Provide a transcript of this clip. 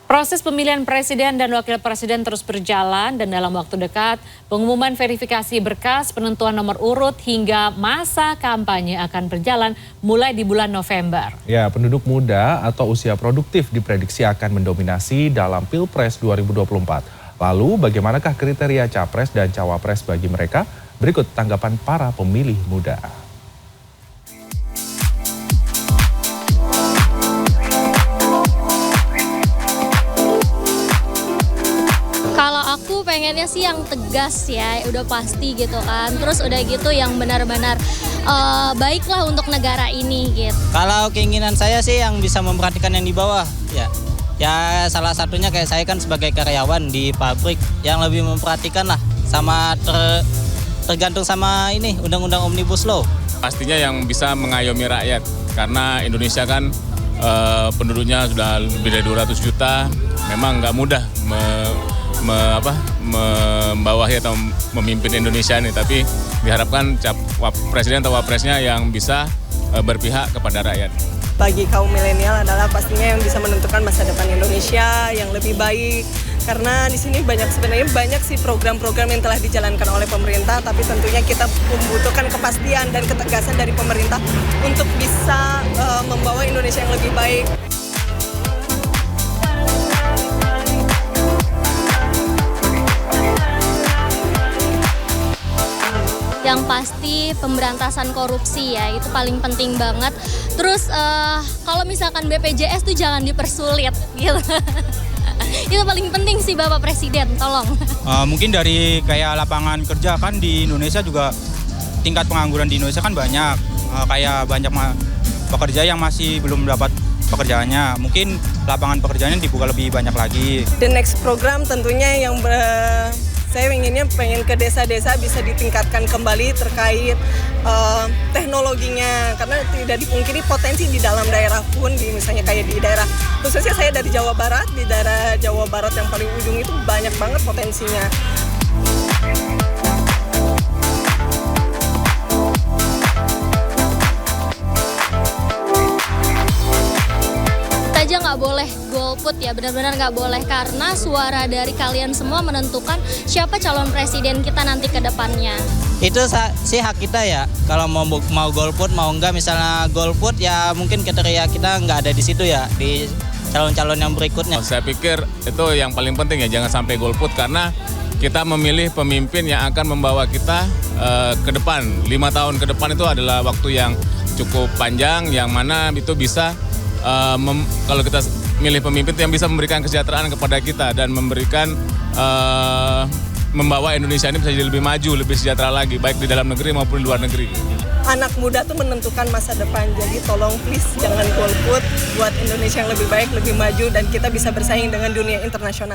Proses pemilihan presiden dan wakil presiden terus berjalan dan dalam waktu dekat pengumuman verifikasi berkas, penentuan nomor urut hingga masa kampanye akan berjalan mulai di bulan November. Ya, penduduk muda atau usia produktif diprediksi akan mendominasi dalam Pilpres 2024. Lalu bagaimanakah kriteria capres dan cawapres bagi mereka? Berikut tanggapan para pemilih muda. Kalau aku pengennya sih yang tegas ya, udah pasti gitu kan. Terus udah gitu yang benar-benar baiklah untuk negara ini gitu. Kalau keinginan saya sih yang bisa memperhatikan yang di bawah ya. Ya salah satunya kayak saya kan sebagai karyawan di pabrik yang lebih memperhatikan lah sama tergantung sama ini undang-undang Omnibus Law. Pastinya yang bisa mengayomi rakyat karena Indonesia kan penduduknya sudah lebih dari 200 juta. Memang nggak mudah membawahi atau memimpin Indonesia ini, tapi diharapkan presiden atau wapresnya yang bisa berpihak kepada rakyat. Bagi kaum milenial adalah pastinya yang bisa menentukan masa depan Indonesia yang lebih baik. Karena di sini sebenarnya banyak sih program-program yang telah dijalankan oleh pemerintah, tapi tentunya kita membutuhkan kepastian dan ketegasan dari pemerintah untuk bisa membawa Indonesia yang lebih baik. Yang pasti pemberantasan korupsi ya, itu paling penting banget. Terus kalau misalkan BPJS tuh jangan dipersulit gitu. Itu paling penting sih Bapak Presiden, tolong. Mungkin dari kayak lapangan kerja kan di Indonesia juga tingkat pengangguran di Indonesia kan banyak. Kayak banyak pekerja yang masih belum dapat pekerjaannya. Mungkin lapangan pekerjaannya dibuka lebih banyak lagi. The next program tentunya yang saya pengen ke desa-desa bisa ditingkatkan kembali terkait teknologinya, karena tidak dipungkiri potensi di dalam daerah pun, misalnya kayak di daerah, khususnya saya dari Jawa Barat, di daerah Jawa Barat yang paling ujung itu banyak banget potensinya. Aja nggak boleh golput ya, benar-benar nggak boleh, karena suara dari kalian semua menentukan siapa calon presiden kita nanti ke depannya. Itu sih hak kita ya, kalau mau golput mau enggak. Misalnya golput ya mungkin kriteria kita nggak ada di situ ya, di calon-calon yang berikutnya. Saya pikir itu yang paling penting ya, jangan sampai golput karena kita memilih pemimpin yang akan membawa kita ke depan. 5 tahun ke depan itu adalah waktu yang cukup panjang, yang mana itu bisa kalau kita milih pemimpin yang bisa memberikan kesejahteraan kepada kita dan memberikan membawa Indonesia ini bisa jadi lebih maju, lebih sejahtera lagi, baik di dalam negeri maupun di luar negeri. Anak muda tuh menentukan masa depan, jadi tolong please jangan golput, buat Indonesia yang lebih baik, lebih maju, dan kita bisa bersaing dengan dunia internasional.